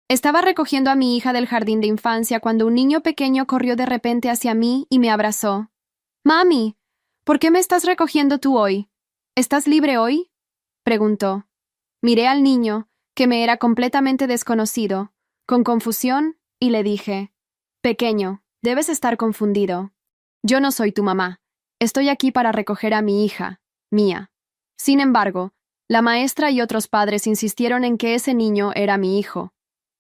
Estaba recogiendo a mi hija del jardín de infancia cuando un niño pequeño corrió de repente hacia mí y me abrazó. «Mami, ¿por qué me estás recogiendo tú hoy? ¿Estás libre hoy?», preguntó. Miré al niño, que me era completamente desconocido, con confusión, y le dije: «Pequeño, debes estar confundido. Yo no soy tu mamá. Estoy aquí para recoger a mi hija, Mía». Sin embargo, la maestra y otros padres insistieron en que ese niño era mi hijo.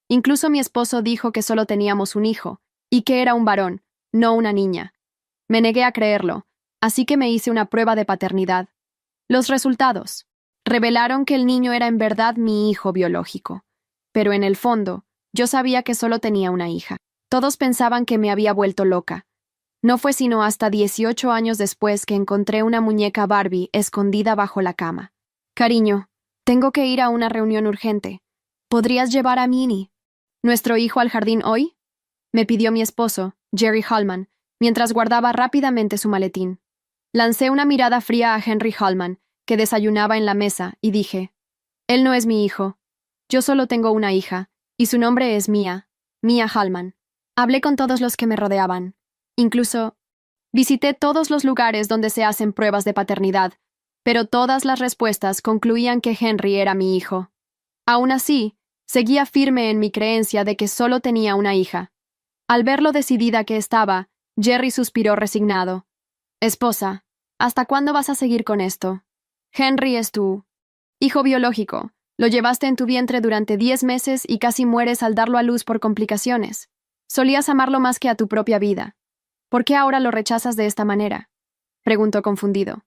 Incluso mi esposo dijo que solo teníamos un hijo, y que era un varón, no una niña. Me negué a creerlo, así que me hice una prueba de paternidad. Los resultados revelaron que el niño era en verdad mi hijo biológico. Pero en el fondo, yo sabía que solo tenía una hija. Todos pensaban que me había vuelto loca. No fue sino hasta 18 años después que encontré una muñeca Barbie escondida bajo la cama. «Cariño, tengo que ir a una reunión urgente. ¿Podrías llevar a Minnie, nuestro hijo, al jardín hoy?», me pidió mi esposo, Jerry Hallman, mientras guardaba rápidamente su maletín. Lancé una mirada fría a Henry Hallman, que desayunaba en la mesa, y dije: «Él no es mi hijo. Yo solo tengo una hija, y su nombre es Mia Hallman». Hablé con todos los que me rodeaban. Incluso visité todos los lugares donde se hacen pruebas de paternidad, pero todas las respuestas concluían que Henry era mi hijo. Aún así, seguía firme en mi creencia de que solo tenía una hija. Al ver lo decidida que estaba, Jerry suspiró resignado. «Esposa, ¿hasta cuándo vas a seguir con esto? Henry es tu hijo biológico. Lo llevaste en tu vientre durante 10 meses y casi mueres al darlo a luz por complicaciones. Solías amarlo más que a tu propia vida. ¿Por qué ahora lo rechazas de esta manera?», preguntó confundido.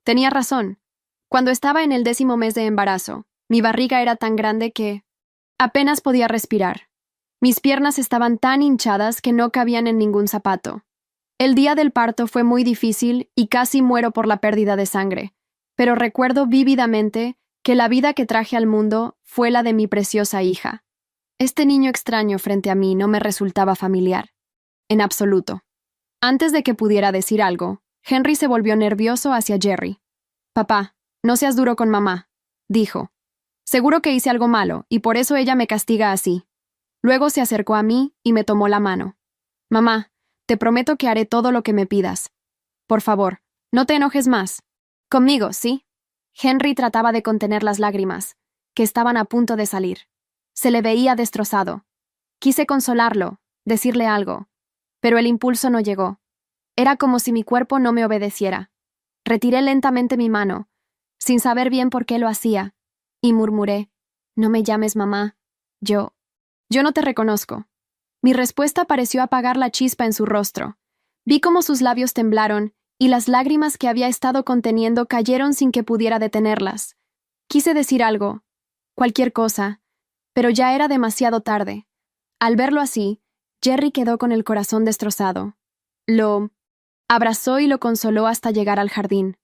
Tenía razón. Cuando estaba en el 10º mes de embarazo, mi barriga era tan grande que apenas podía respirar. Mis piernas estaban tan hinchadas que no cabían en ningún zapato. El día del parto fue muy difícil y casi muero por la pérdida de sangre, pero recuerdo vívidamente que la vida que traje al mundo fue la de mi preciosa hija. Este niño extraño frente a mí no me resultaba familiar. En absoluto. Antes de que pudiera decir algo, Henry se volvió nervioso hacia Jerry. «Papá, no seas duro con mamá», dijo. «Seguro que hice algo malo y por eso ella me castiga así». Luego se acercó a mí y me tomó la mano. «Mamá, te prometo que haré todo lo que me pidas. Por favor, no te enojes más. Conmigo, ¿sí?». Henry trataba de contener las lágrimas, que estaban a punto de salir. Se le veía destrozado. Quise consolarlo, decirle algo, pero el impulso no llegó. Era como si mi cuerpo no me obedeciera. Retiré lentamente mi mano, sin saber bien por qué lo hacía, y murmuré: «No me llames mamá. Yo no te reconozco». Mi respuesta pareció apagar la chispa en su rostro. Vi cómo sus labios temblaron y las lágrimas que había estado conteniendo cayeron sin que pudiera detenerlas. Quise decir algo, cualquier cosa, pero ya era demasiado tarde. Al verlo así, Jerry quedó con el corazón destrozado. Lo abrazó y lo consoló hasta llegar al jardín.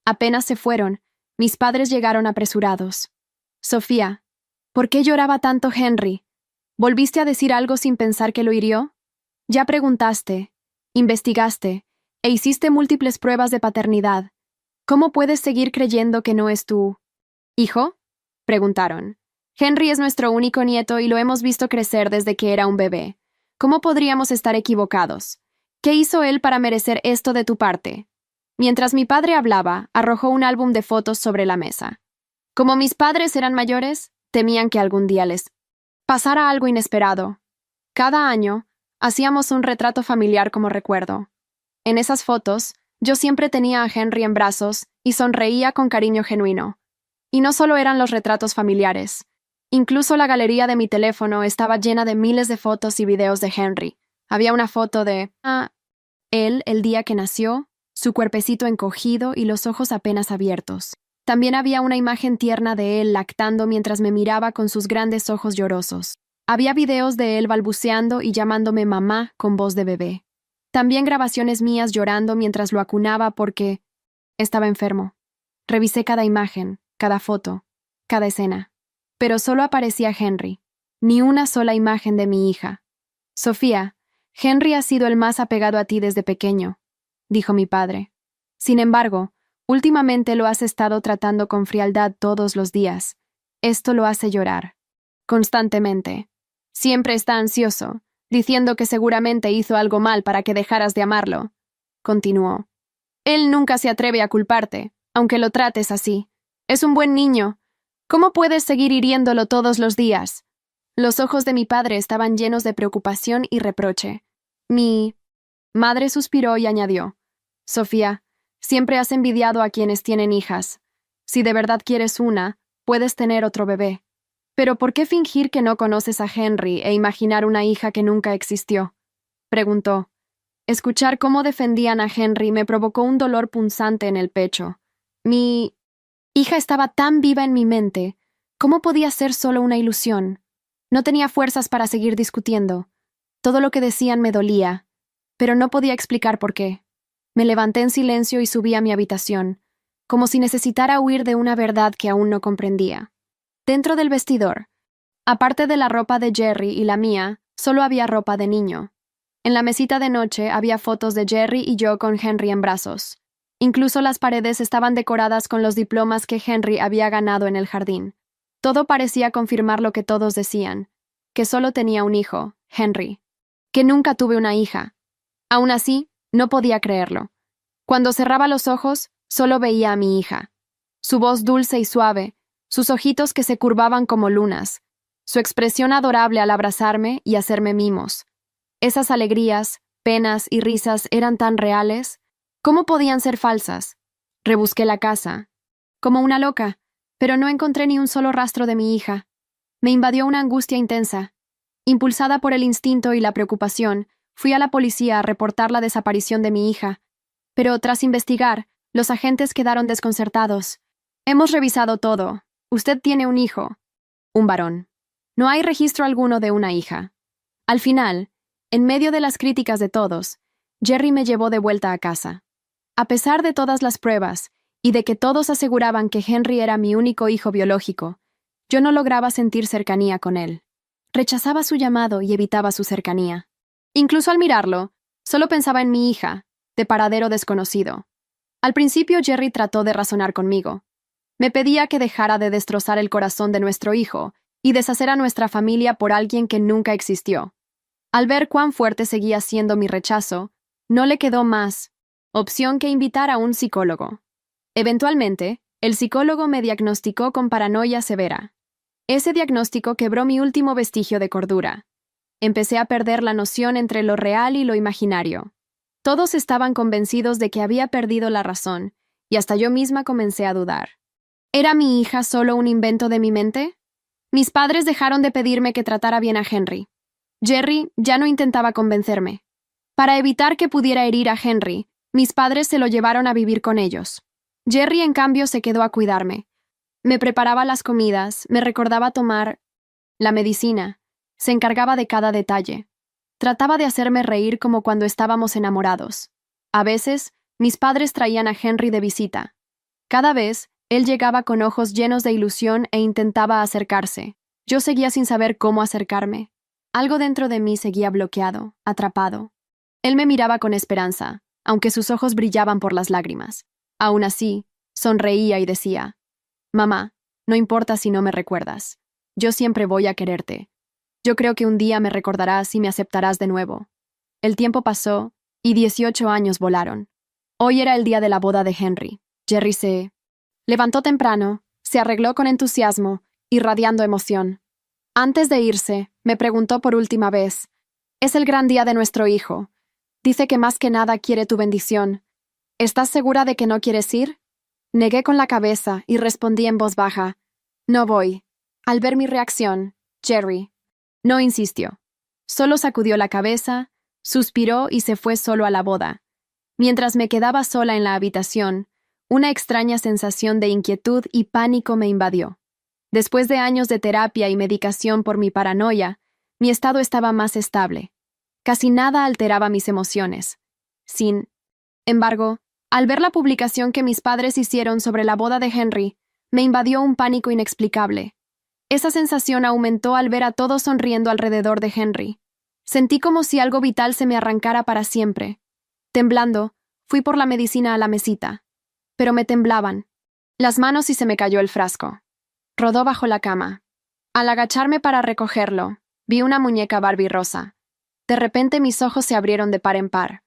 Apenas se fueron, mis padres llegaron apresurados. «Sofía, ¿por qué lloraba tanto Henry? ¿Volviste a decir algo sin pensar que lo hirió? Ya preguntaste, investigaste, e hiciste múltiples pruebas de paternidad. ¿Cómo puedes seguir creyendo que no es tu hijo?», preguntaron. «Henry es nuestro único nieto y lo hemos visto crecer desde que era un bebé. ¿Cómo podríamos estar equivocados? ¿Qué hizo él para merecer esto de tu parte?». Mientras mi padre hablaba, arrojó un álbum de fotos sobre la mesa. Como mis padres eran mayores, temían que algún día les pasara algo inesperado. Cada año, hacíamos un retrato familiar como recuerdo. En esas fotos, yo siempre tenía a Henry en brazos y sonreía con cariño genuino. Y no solo eran los retratos familiares. Incluso la galería de mi teléfono estaba llena de miles de fotos y videos de Henry. Había una foto de él el día que nació, su cuerpecito encogido y los ojos apenas abiertos. También había una imagen tierna de él lactando mientras me miraba con sus grandes ojos llorosos. Había videos de él balbuceando y llamándome mamá con voz de bebé. También grabaciones mías llorando mientras lo acunaba porque estaba enfermo. Revisé cada imagen, cada foto, cada escena. Pero solo aparecía Henry. Ni una sola imagen de mi hija. «Sofía, Henry ha sido el más apegado a ti desde pequeño», dijo mi padre. «Sin embargo, últimamente lo has estado tratando con frialdad todos los días. Esto lo hace llorar. Constantemente. Siempre está ansioso, diciendo que seguramente hizo algo mal para que dejaras de amarlo. Continuó. Él nunca se atreve a culparte, aunque lo trates así. Es un buen niño. ¿Cómo puedes seguir hiriéndolo todos los días? Los ojos de mi padre estaban llenos de preocupación y reproche. Mi madre suspiró y añadió. Sofía, siempre has envidiado a quienes tienen hijas. Si de verdad quieres una, puedes tener otro bebé. Pero ¿por qué fingir que no conoces a Henry e imaginar una hija que nunca existió? Preguntó. Escuchar cómo defendían a Henry me provocó un dolor punzante en el pecho. Mi hija estaba tan viva en mi mente. ¿Cómo podía ser solo una ilusión? No tenía fuerzas para seguir discutiendo. Todo lo que decían me dolía, pero no podía explicar por qué. Me levanté en silencio y subí a mi habitación, como si necesitara huir de una verdad que aún no comprendía. Dentro del vestidor, aparte de la ropa de Jerry y la mía, solo había ropa de niño. En la mesita de noche había fotos de Jerry y yo con Henry en brazos. Incluso las paredes estaban decoradas con los diplomas que Henry había ganado en el jardín. Todo parecía confirmar lo que todos decían, que solo tenía un hijo, Henry, que nunca tuve una hija. Aún así, no podía creerlo. Cuando cerraba los ojos, solo veía a mi hija. Su voz dulce y suave, sus ojitos que se curvaban como lunas, su expresión adorable al abrazarme y hacerme mimos. Esas alegrías, penas y risas eran tan reales. ¿Cómo podían ser falsas? Rebusqué la casa, como una loca, pero no encontré ni un solo rastro de mi hija. Me invadió una angustia intensa. Impulsada por el instinto y la preocupación, fui a la policía a reportar la desaparición de mi hija. Pero tras investigar, los agentes quedaron desconcertados. Hemos revisado todo. Usted tiene un hijo. Un varón. No hay registro alguno de una hija. Al final, en medio de las críticas de todos, Jerry me llevó de vuelta a casa. A pesar de todas las pruebas, y de que todos aseguraban que Henry era mi único hijo biológico, yo no lograba sentir cercanía con él. Rechazaba su llamado y evitaba su cercanía. Incluso al mirarlo, solo pensaba en mi hija, de paradero desconocido. Al principio Jerry trató de razonar conmigo. Me pedía que dejara de destrozar el corazón de nuestro hijo y deshacer a nuestra familia por alguien que nunca existió. Al ver cuán fuerte seguía siendo mi rechazo, no le quedó más opción que invitar a un psicólogo. Eventualmente, el psicólogo me diagnosticó con paranoia severa. Ese diagnóstico quebró mi último vestigio de cordura. Empecé a perder la noción entre lo real y lo imaginario. Todos estaban convencidos de que había perdido la razón, y hasta yo misma comencé a dudar. ¿Era mi hija solo un invento de mi mente? Mis padres dejaron de pedirme que tratara bien a Henry. Jerry ya no intentaba convencerme. Para evitar que pudiera herir a Henry, mis padres se lo llevaron a vivir con ellos. Jerry, en cambio, se quedó a cuidarme. Me preparaba las comidas, me recordaba tomar la medicina, se encargaba de cada detalle. Trataba de hacerme reír como cuando estábamos enamorados. A veces, mis padres traían a Henry de visita. Cada vez, él llegaba con ojos llenos de ilusión e intentaba acercarse. Yo seguía sin saber cómo acercarme. Algo dentro de mí seguía bloqueado, atrapado. Él me miraba con esperanza, aunque sus ojos brillaban por las lágrimas. Aún así, sonreía y decía, «Mamá, no importa si no me recuerdas. Yo siempre voy a quererte. Yo creo que un día me recordarás y me aceptarás de nuevo». El tiempo pasó, y 18 años volaron. Hoy era el día de la boda de Henry. Jerry se levantó temprano, se arregló con entusiasmo, irradiando emoción. Antes de irse, me preguntó por última vez, «Es el gran día de nuestro hijo. Dice que más que nada quiere tu bendición. ¿Estás segura de que no quieres ir?» Negué con la cabeza y respondí en voz baja, «No voy». Al ver mi reacción, Jerry no insistió. Solo sacudió la cabeza, suspiró y se fue solo a la boda. Mientras me quedaba sola en la habitación, una extraña sensación de inquietud y pánico me invadió. Después de años de terapia y medicación por mi paranoia, mi estado estaba más estable. Casi nada alteraba mis emociones. Sin embargo, al ver la publicación que mis padres hicieron sobre la boda de Henry, me invadió un pánico inexplicable. Esa sensación aumentó al ver a todos sonriendo alrededor de Henry. Sentí como si algo vital se me arrancara para siempre. Temblando, fui por la medicina a la mesita. Pero me temblaban las manos y se me cayó el frasco. Rodó bajo la cama. Al agacharme para recogerlo, Vi una muñeca Barbie rosa. De repente mis ojos se abrieron de par en par.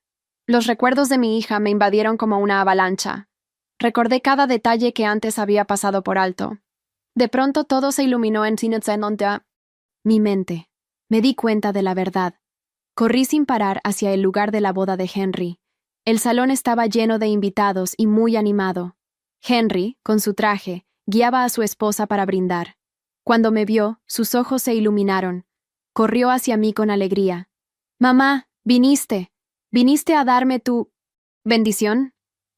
Los recuerdos de mi hija me invadieron como una avalancha. Recordé cada detalle que antes había pasado por alto. De pronto todo se iluminó en mi mente. Me di cuenta de la verdad. Corrí sin parar hacia el lugar de la boda de Henry. El salón estaba lleno de invitados y muy animado. Henry, con su traje, guiaba a su esposa para brindar. Cuando me vio, sus ojos se iluminaron. Corrió hacia mí con alegría. «Mamá, viniste. ¿Viniste a darme tu bendición?»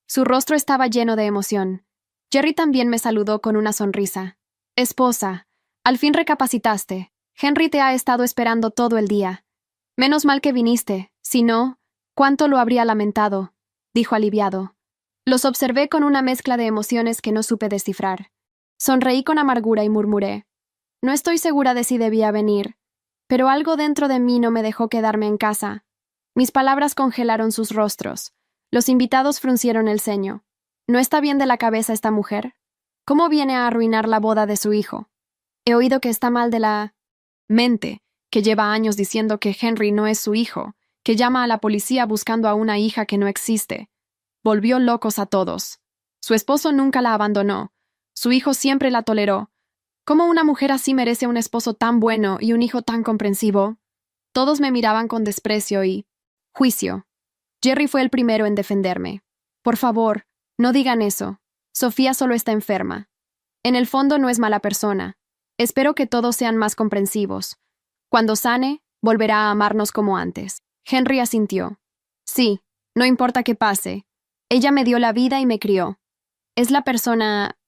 Su rostro estaba lleno de emoción. Jerry también me saludó con una sonrisa. «Esposa, al fin recapacitaste. Henry te ha estado esperando todo el día. Menos mal que viniste. Si no, ¿cuánto lo habría lamentado?», dijo aliviado. Los observé con una mezcla de emociones que no supe descifrar. Sonreí con amargura y murmuré. No estoy segura de si debía venir, pero algo dentro de mí no me dejó quedarme en casa. Mis palabras congelaron sus rostros. Los invitados fruncieron el ceño. ¿No está bien de la cabeza esta mujer? ¿Cómo viene a arruinar la boda de su hijo? He oído que está mal de la mente, que lleva años diciendo que Henry no es su hijo, que llama a la policía buscando a una hija que no existe. Volvió locos a todos. Su esposo nunca la abandonó. Su hijo siempre la toleró. ¿Cómo una mujer así merece un esposo tan bueno y un hijo tan comprensivo? Todos me miraban con desprecio y juicio. Jerry fue el primero en defenderme. Por favor, no digan eso. Sofía solo está enferma. En el fondo no es mala persona. Espero que todos sean más comprensivos. Cuando sane, volverá a amarnos como antes. Henry asintió. Sí, no importa qué pase. Ella me dio la vida y me crió. Es la persona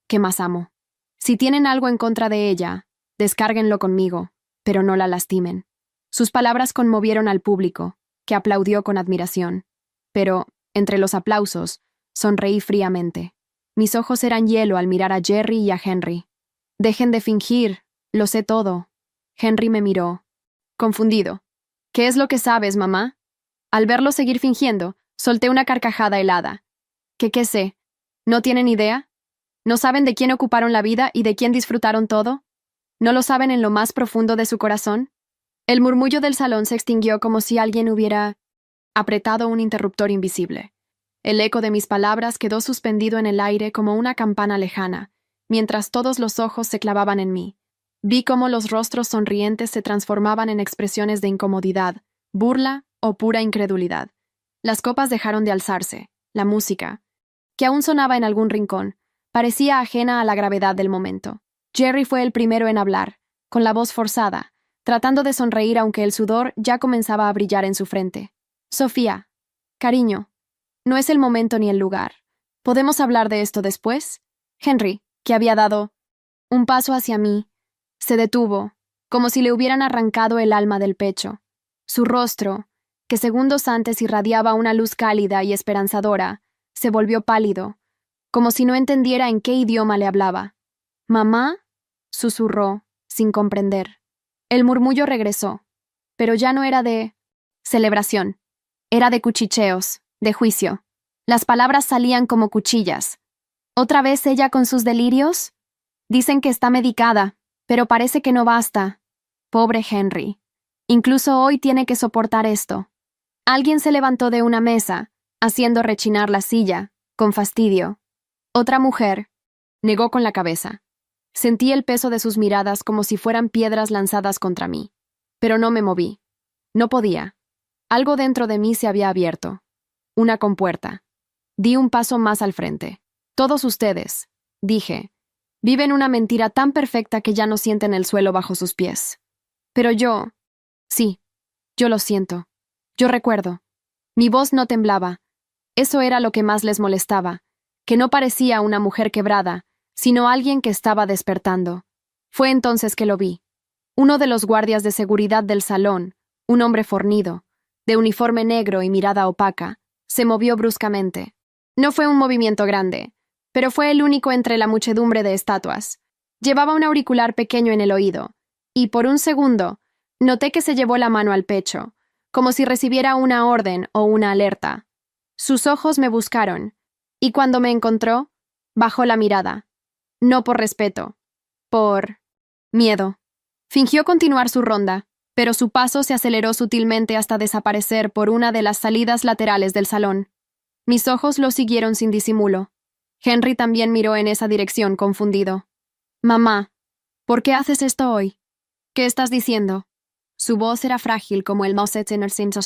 que más amo. Si tienen algo en contra de ella, descárguenlo conmigo, pero no la lastimen. Sus palabras conmovieron al público, que aplaudió con admiración. Pero, entre los aplausos, sonreí fríamente. Mis ojos eran hielo al mirar a Jerry y a Henry. Dejen de fingir, lo sé todo. Henry me miró, confundido. ¿Qué es lo que sabes, mamá? Al verlo seguir fingiendo, solté una carcajada helada. ¿Qué sé? ¿No tienen idea? ¿No saben de quién ocuparon la vida y de quién disfrutaron todo? ¿No lo saben en lo más profundo de su corazón? El murmullo del salón se extinguió como si alguien hubiera apretado un interruptor invisible. El eco de mis palabras quedó suspendido en el aire como una campana lejana, mientras todos los ojos se clavaban en mí. Vi cómo los rostros sonrientes se transformaban en expresiones de incomodidad, burla o pura incredulidad. Las copas dejaron de alzarse. La música, que aún sonaba en algún rincón, parecía ajena a la gravedad del momento. Jerry fue el primero en hablar, con la voz forzada, tratando de sonreír aunque el sudor ya comenzaba a brillar en su frente. Sofía, cariño, no es el momento ni el lugar. ¿Podemos hablar de esto después? Henry, que había dado un paso hacia mí, se detuvo, como si le hubieran arrancado el alma del pecho. Su rostro, que segundos antes irradiaba una luz cálida y esperanzadora, se volvió pálido, como si no entendiera en qué idioma le hablaba. «¿Mamá?», susurró, sin comprender. El murmullo regresó, pero ya no era de celebración. Era de cuchicheos, de juicio. Las palabras salían como cuchillas. ¿Otra vez ella con sus delirios? Dicen que está medicada, pero parece que no basta. Pobre Henry. Incluso hoy tiene que soportar esto. Alguien se levantó de una mesa, haciendo rechinar la silla, con fastidio. Otra mujer negó con la cabeza. Sentí el peso de sus miradas como si fueran piedras lanzadas contra mí. Pero no me moví. No podía. Algo dentro de mí se había abierto. Una compuerta. Di un paso más al frente. Todos ustedes, dije, viven una mentira tan perfecta que ya no sienten el suelo bajo sus pies. Pero yo, sí, yo lo siento. Yo recuerdo. Mi voz no temblaba. Eso era lo que más les molestaba, que no parecía una mujer quebrada, sino alguien que estaba despertando. Fue entonces que lo vi. Uno de los guardias de seguridad del salón, un hombre fornido, de uniforme negro y mirada opaca, se movió bruscamente. No fue un movimiento grande, pero fue el único entre la muchedumbre de estatuas. Llevaba un auricular pequeño en el oído, y por un segundo, noté que se llevó la mano al pecho, como si recibiera una orden o una alerta. Sus ojos me buscaron, y cuando me encontró, bajó la mirada. No por respeto, por miedo. Fingió continuar su ronda, pero su paso se aceleró sutilmente hasta desaparecer por una de las salidas laterales del salón. Mis ojos lo siguieron sin disimulo. Henry también miró en esa dirección, confundido. Mamá, ¿por qué haces esto hoy? ¿Qué estás diciendo? Su voz era frágil como el Mosset en el censo.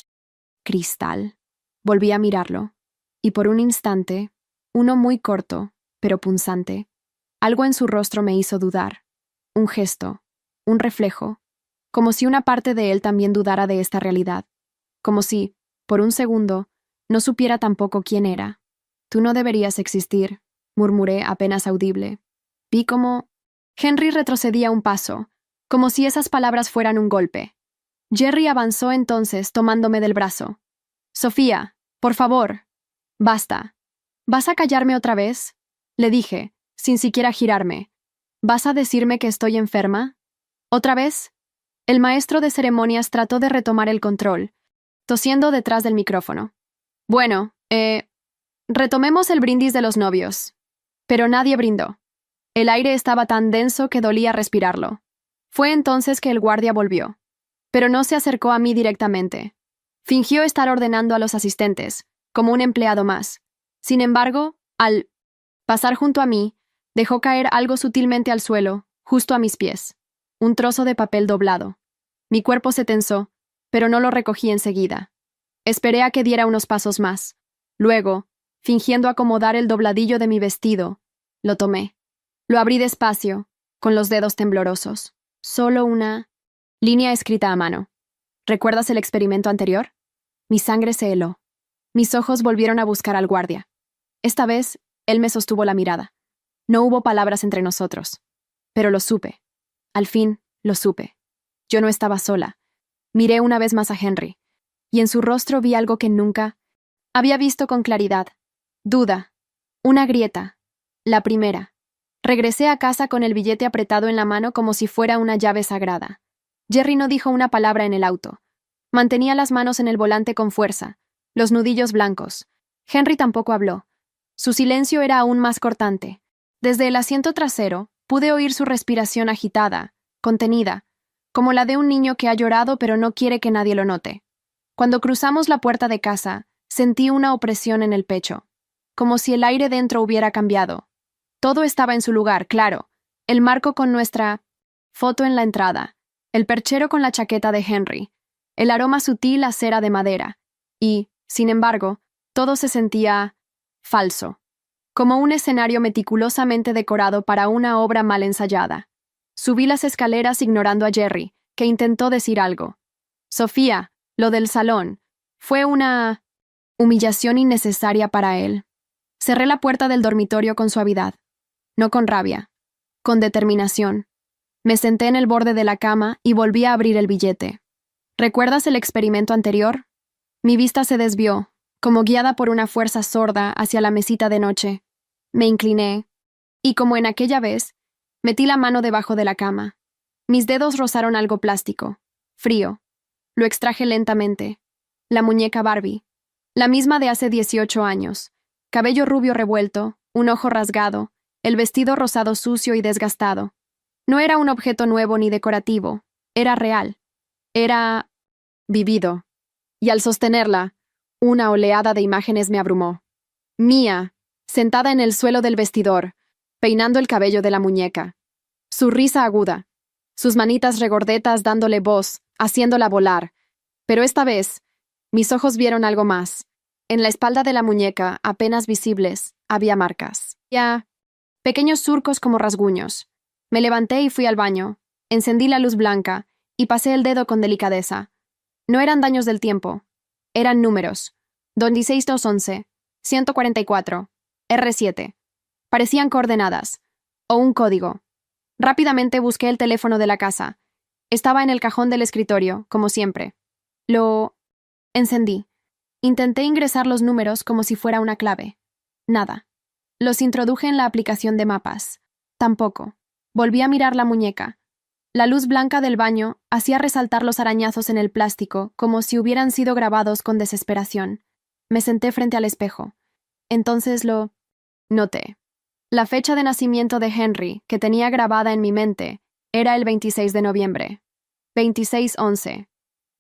Cristal. Volví a mirarlo, y por un instante, uno muy corto, pero punzante, algo en su rostro me hizo dudar. Un gesto, un reflejo, como si una parte de él también dudara de esta realidad. Como si, por un segundo, no supiera tampoco quién era. Tú no deberías existir, murmuré apenas audible. Vi cómo Henry retrocedía un paso, como si esas palabras fueran un golpe. Jerry avanzó entonces, tomándome del brazo. Sofía, por favor. Basta. ¿Vas a callarme otra vez? Le dije, sin siquiera girarme. ¿Vas a decirme que estoy enferma? ¿Otra vez? El maestro de ceremonias trató de retomar el control, tosiendo detrás del micrófono. Bueno, retomemos el brindis de los novios. Pero nadie brindó. El aire estaba tan denso que dolía respirarlo. Fue entonces que el guardia volvió. Pero no se acercó a mí directamente. Fingió estar ordenando a los asistentes, como un empleado más. Sin embargo, al pasar junto a mí, dejó caer algo sutilmente al suelo, justo a mis pies. Un trozo de papel doblado. Mi cuerpo se tensó, pero no lo recogí enseguida. Esperé a que diera unos pasos más. Luego, fingiendo acomodar el dobladillo de mi vestido, lo tomé. Lo abrí despacio, con los dedos temblorosos. Solo una línea escrita a mano. ¿Recuerdas el experimento anterior? Mi sangre se heló. Mis ojos volvieron a buscar al guardia. Esta vez, él me sostuvo la mirada. No hubo palabras entre nosotros. Pero lo supe. Al fin, lo supe. Yo no estaba sola. Miré una vez más a Henry, y en su rostro vi algo que nunca había visto con claridad. Duda. Una grieta. La primera. Regresé a casa con el billete apretado en la mano como si fuera una llave sagrada. Jerry no dijo una palabra en el auto. Mantenía las manos en el volante con fuerza, los nudillos blancos. Henry tampoco habló. Su silencio era aún más cortante. Desde el asiento trasero, pude oír su respiración agitada, contenida, como la de un niño que ha llorado pero no quiere que nadie lo note. Cuando cruzamos la puerta de casa, sentí una opresión en el pecho, como si el aire dentro hubiera cambiado. Todo estaba en su lugar, claro. El marco con nuestra foto en la entrada, el perchero con la chaqueta de Henry, el aroma sutil a cera de madera, y, sin embargo, todo se sentía falso, como un escenario meticulosamente decorado para una obra mal ensayada. Subí las escaleras ignorando a Jerry, que intentó decir algo. Sofía, lo del salón, fue una humillación innecesaria para él. Cerré la puerta del dormitorio con suavidad, no con rabia, con determinación. Me senté en el borde de la cama y volví a abrir el billete. ¿Recuerdas el experimento anterior? Mi vista se desvió, como guiada por una fuerza sorda hacia la mesita de noche. Me incliné, y como en aquella vez, metí la mano debajo de la cama. Mis dedos rozaron algo plástico, frío. Lo extraje lentamente. La muñeca Barbie, la misma de hace 18 años. Cabello rubio revuelto, un ojo rasgado, el vestido rosado sucio y desgastado. No era un objeto nuevo ni decorativo, era real. Era vivido. Y al sostenerla, una oleada de imágenes me abrumó. Mía, sentada en el suelo del vestidor, peinando el cabello de la muñeca. Su risa aguda, sus manitas regordetas dándole voz, haciéndola volar. Pero esta vez, mis ojos vieron algo más. En la espalda de la muñeca, apenas visibles, había marcas. Ya, pequeños surcos como rasguños. Me levanté y fui al baño. Encendí la luz blanca y pasé el dedo con delicadeza. No eran daños del tiempo. Eran números. 26211, 144, R7. Parecían coordenadas. O un código. Rápidamente busqué el teléfono de la casa. Estaba en el cajón del escritorio, como siempre. Lo encendí. Intenté ingresar los números como si fuera una clave. Nada. Los introduje en la aplicación de mapas. Tampoco. Volví a mirar la muñeca. La luz blanca del baño hacía resaltar los arañazos en el plástico como si hubieran sido grabados con desesperación. Me senté frente al espejo. Entonces lo noté. La fecha de nacimiento de Henry, que tenía grabada en mi mente, Era el 26 de noviembre. 2611.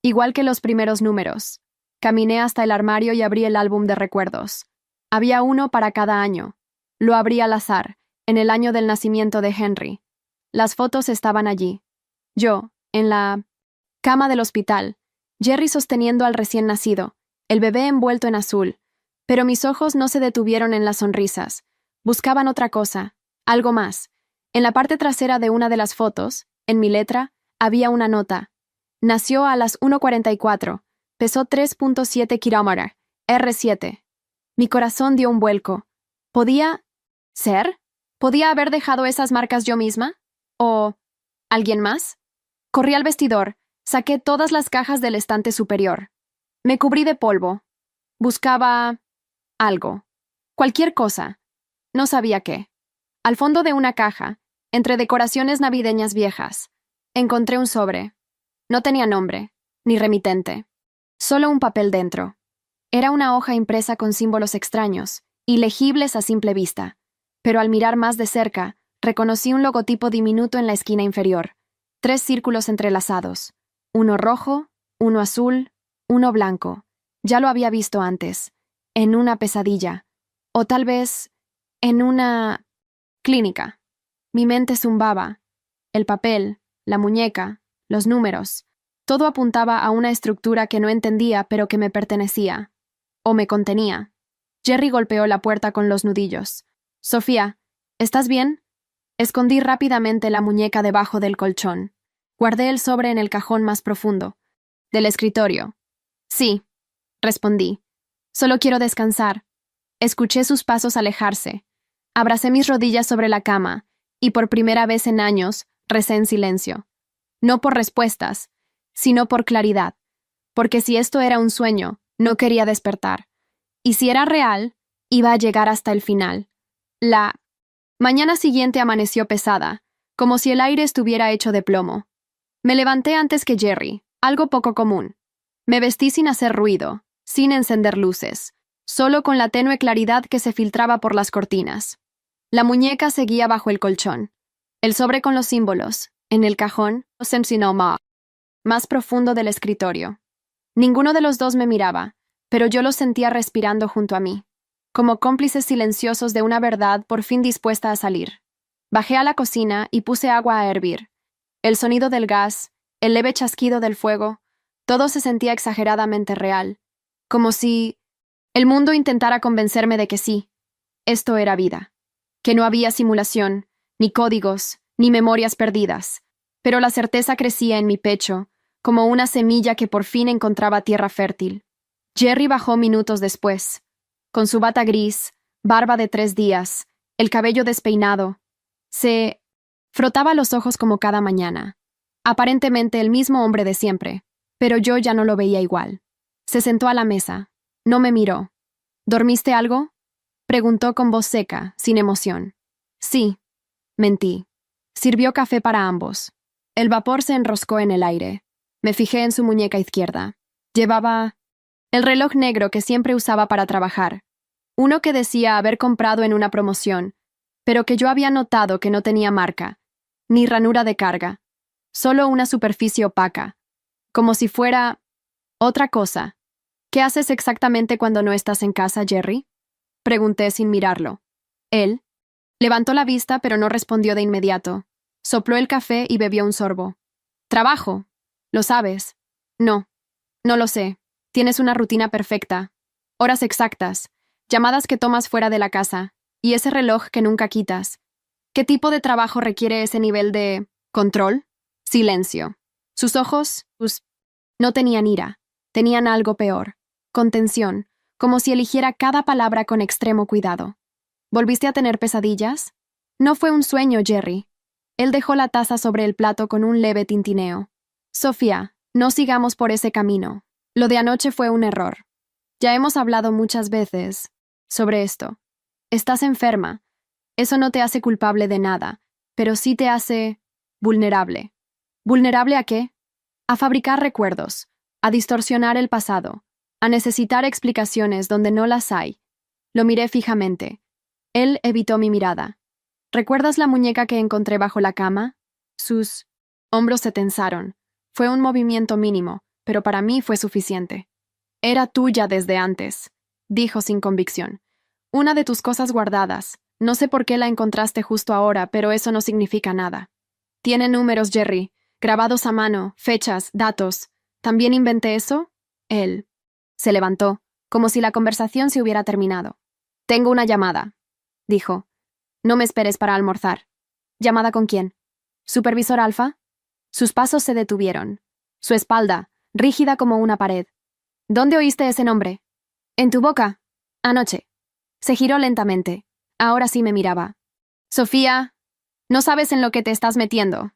Igual que los primeros números. Caminé hasta el armario y abrí el álbum de recuerdos. Había uno para cada año. Lo abrí al azar, en el año del nacimiento de Henry. Las fotos estaban allí. Yo, en la cama del hospital, Jerry sosteniendo al recién nacido, el bebé envuelto en azul, pero mis ojos no se detuvieron en las sonrisas. Buscaban otra cosa, algo más. En la parte trasera de una de las fotos, en mi letra, había una nota. Nació a las 1:44, pesó 3.7 kilómetros, R7. Mi corazón dio un vuelco. ¿Podía ser? ¿Podía haber dejado esas marcas yo misma? ¿O alguien más? Corrí al vestidor, saqué todas las cajas del estante superior. Me cubrí de polvo. Buscaba algo. Cualquier cosa. No sabía qué. Al fondo de una caja, entre decoraciones navideñas viejas, encontré un sobre. No tenía nombre, ni remitente. Solo un papel dentro. Era una hoja impresa con símbolos extraños, ilegibles a simple vista, pero al mirar más de cerca, reconocí un logotipo diminuto en la esquina inferior. 3 círculos entrelazados. Uno rojo, uno azul, uno blanco. Ya lo había visto antes. En una pesadilla. O tal vez en una clínica. Mi mente zumbaba. El papel, la muñeca, los números. Todo apuntaba a una estructura que no entendía pero que me pertenecía. O me contenía. Jerry golpeó la puerta con los nudillos. Sofía, ¿estás bien? Escondí rápidamente la muñeca debajo del colchón. Guardé el sobre en el cajón más profundo. Del escritorio. Sí, respondí. Solo quiero descansar. Escuché sus pasos alejarse. Abracé mis rodillas sobre la cama, y por primera vez en años, recé en silencio. No por respuestas, sino por claridad. Porque si esto era un sueño, no quería despertar. Y si era real, iba a llegar hasta el final. La mañana siguiente amaneció pesada, como si el aire estuviera hecho de plomo. Me levanté antes que Jerry, algo poco común. Me vestí sin hacer ruido, sin encender luces, solo con la tenue claridad que se filtraba por las cortinas. La muñeca seguía bajo el colchón. El sobre con los símbolos, en el cajón, más profundo del escritorio. Ninguno de los dos me miraba, pero yo los sentía respirando junto a mí, como cómplices silenciosos de una verdad por fin dispuesta a salir. Bajé a la cocina y puse agua a hervir. El sonido del gas, el leve chasquido del fuego, todo se sentía exageradamente real, como si el mundo intentara convencerme de que sí, esto era vida, que no había simulación, ni códigos, ni memorias perdidas, pero la certeza crecía en mi pecho, como una semilla que por fin encontraba tierra fértil. Jerry bajó minutos después, con su bata gris, barba de 3 días, el cabello despeinado. Se frotaba los ojos como cada mañana. Aparentemente el mismo hombre de siempre, pero yo ya no lo veía igual. Se sentó a la mesa. No me miró. ¿Dormiste algo? Preguntó con voz seca, sin emoción. Sí, mentí. Sirvió café para ambos. El vapor se enroscó en el aire. Me fijé en su muñeca izquierda. Llevaba el reloj negro que siempre usaba para trabajar. Uno que decía haber comprado en una promoción, pero que yo había notado que no tenía marca, ni ranura de carga, solo una superficie opaca, como si fuera otra cosa. ¿Qué haces exactamente cuando no estás en casa, Jerry? Pregunté sin mirarlo. Él levantó la vista pero no respondió de inmediato. Sopló el café y bebió un sorbo. Trabajo. ¿Lo sabes? No. No lo sé. Tienes una rutina perfecta. Horas exactas. Llamadas que tomas fuera de la casa. Y ese reloj que nunca quitas. ¿Qué tipo de trabajo requiere ese nivel de control? Silencio. Sus ojos, no tenían ira. Tenían algo peor. Contención. Como si eligiera cada palabra con extremo cuidado. ¿Volviste a tener pesadillas? No fue un sueño, Jerry. Él dejó la taza sobre el plato con un leve tintineo. Sofía, no sigamos por ese camino. Lo de anoche fue un error. Ya hemos hablado muchas veces sobre esto. Estás enferma. Eso no te hace culpable de nada, pero sí te hace vulnerable. ¿Vulnerable a qué? A fabricar recuerdos, a distorsionar el pasado, a necesitar explicaciones donde no las hay. Lo miré fijamente. Él evitó mi mirada. ¿Recuerdas la muñeca que encontré bajo la cama? Sus hombros se tensaron. Fue un movimiento mínimo, pero para mí fue suficiente. Era tuya desde antes, dijo sin convicción. Una de tus cosas guardadas. No sé por qué la encontraste justo ahora, pero eso no significa nada. Tiene números, Jerry, grabados a mano, fechas, datos. ¿También inventé eso? Él se levantó, como si la conversación se hubiera terminado. Tengo una llamada, dijo. No me esperes para almorzar. ¿Llamada con quién? ¿Supervisor Alfa? Sus pasos se detuvieron. Su espalda, rígida como una pared. ¿Dónde oíste ese nombre? En tu boca. Anoche. Se giró lentamente. Ahora sí me miraba. Sofía, no sabes en lo que te estás metiendo.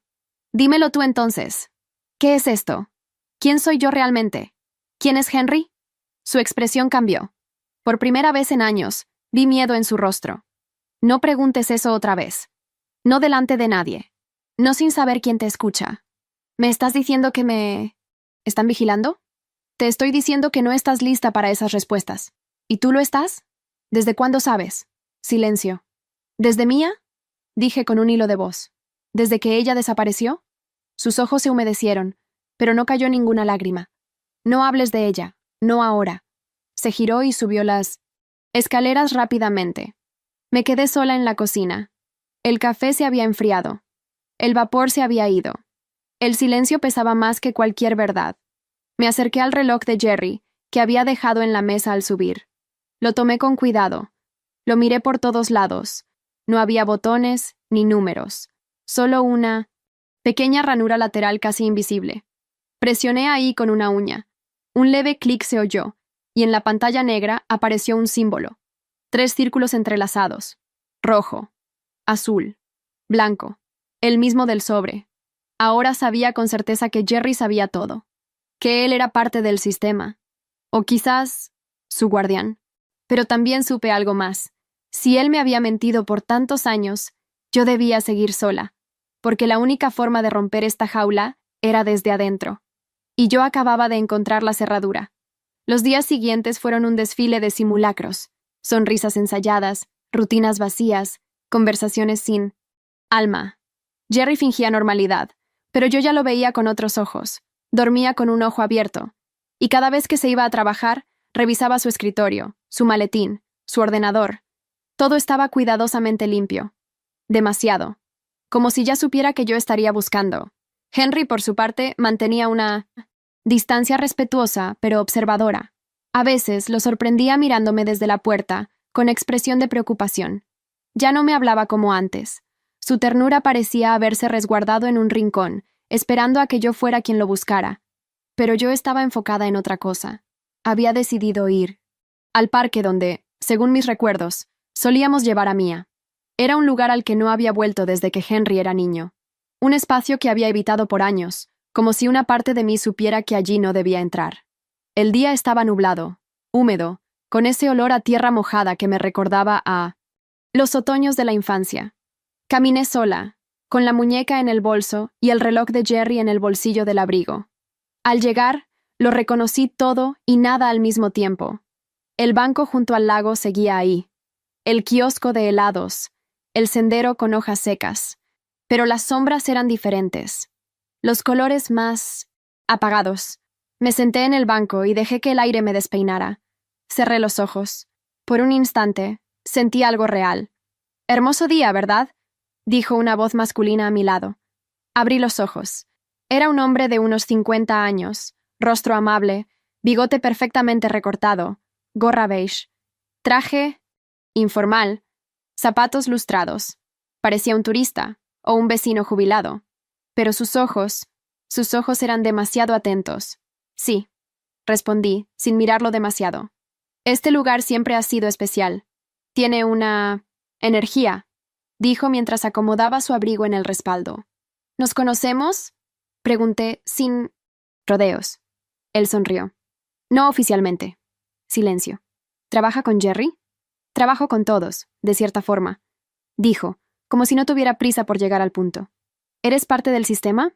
Dímelo tú entonces. ¿Qué es esto? ¿Quién soy yo realmente? ¿Quién es Henry? Su expresión cambió. Por primera vez en años, vi miedo en su rostro. No preguntes eso otra vez. No delante de nadie. No sin saber quién te escucha. ¿Me estás diciendo que me... ¿Están vigilando? Te estoy diciendo que no estás lista para esas respuestas. ¿Y tú lo estás? ¿Desde cuándo sabes? Silencio. ¿Desde Mía? Dije con un hilo de voz. ¿Desde que ella desapareció? Sus ojos se humedecieron, pero no cayó ninguna lágrima. No hables de ella, no ahora. Se giró y subió las escaleras rápidamente. Me quedé sola en la cocina. El café se había enfriado. El vapor se había ido. El silencio pesaba más que cualquier verdad. Me acerqué al reloj de Jerry, que había dejado en la mesa al subir. Lo tomé con cuidado. Lo miré por todos lados. No había botones ni números. Solo una pequeña ranura lateral casi invisible. Presioné ahí con una uña. Un leve clic se oyó, y en la pantalla negra apareció un símbolo. 3 círculos entrelazados. Rojo, azul, blanco. El mismo del sobre. Ahora sabía con certeza que Jerry sabía todo. Que él era parte del sistema. O quizás su guardián. Pero también supe algo más. Si él me había mentido por tantos años, yo debía seguir sola, porque la única forma de romper esta jaula era desde adentro. Y yo acababa de encontrar la cerradura. Los días siguientes fueron un desfile de simulacros, sonrisas ensayadas, rutinas vacías, conversaciones sin alma. Jerry fingía normalidad, pero yo ya lo veía con otros ojos. Dormía con un ojo abierto, y cada vez que se iba a trabajar, revisaba su escritorio, su maletín, su ordenador. Todo estaba cuidadosamente limpio. Demasiado. Como si ya supiera que yo estaría buscando. Henry, por su parte, mantenía una distancia respetuosa, pero observadora. A veces lo sorprendía mirándome desde la puerta, con expresión de preocupación. Ya no me hablaba como antes. Su ternura parecía haberse resguardado en un rincón, esperando a que yo fuera quien lo buscara. Pero yo estaba enfocada en otra cosa. Había decidido ir al parque donde, según mis recuerdos, solíamos llevar a Mía. Era un lugar al que no había vuelto desde que Henry era niño. Un espacio que había evitado por años, como si una parte de mí supiera que allí no debía entrar. El día estaba nublado, húmedo, con ese olor a tierra mojada que me recordaba a los otoños de la infancia. Caminé sola, con la muñeca en el bolso y el reloj de Jerry en el bolsillo del abrigo. Al llegar, lo reconocí todo y nada al mismo tiempo. El banco junto al lago seguía ahí. El kiosco de helados, el sendero con hojas secas. Pero las sombras eran diferentes. Los colores más apagados. Me senté en el banco y dejé que el aire me despeinara. Cerré los ojos. Por un instante, sentí algo real. «Hermoso día, ¿verdad?», dijo una voz masculina a mi lado. Abrí los ojos. Era un hombre de unos 50 años, rostro amable, bigote perfectamente recortado, gorra beige, traje informal, zapatos lustrados. Parecía un turista o un vecino jubilado. Pero sus ojos eran demasiado atentos. Sí, respondí, sin mirarlo demasiado. Este lugar siempre ha sido especial. Tiene una energía, dijo mientras acomodaba su abrigo en el respaldo. ¿Nos conocemos?, pregunté sin rodeos. Él sonrió. No oficialmente. Silencio. ¿Trabaja con Jerry? Trabajo con todos, de cierta forma, dijo, como si no tuviera prisa por llegar al punto. ¿Eres parte del sistema?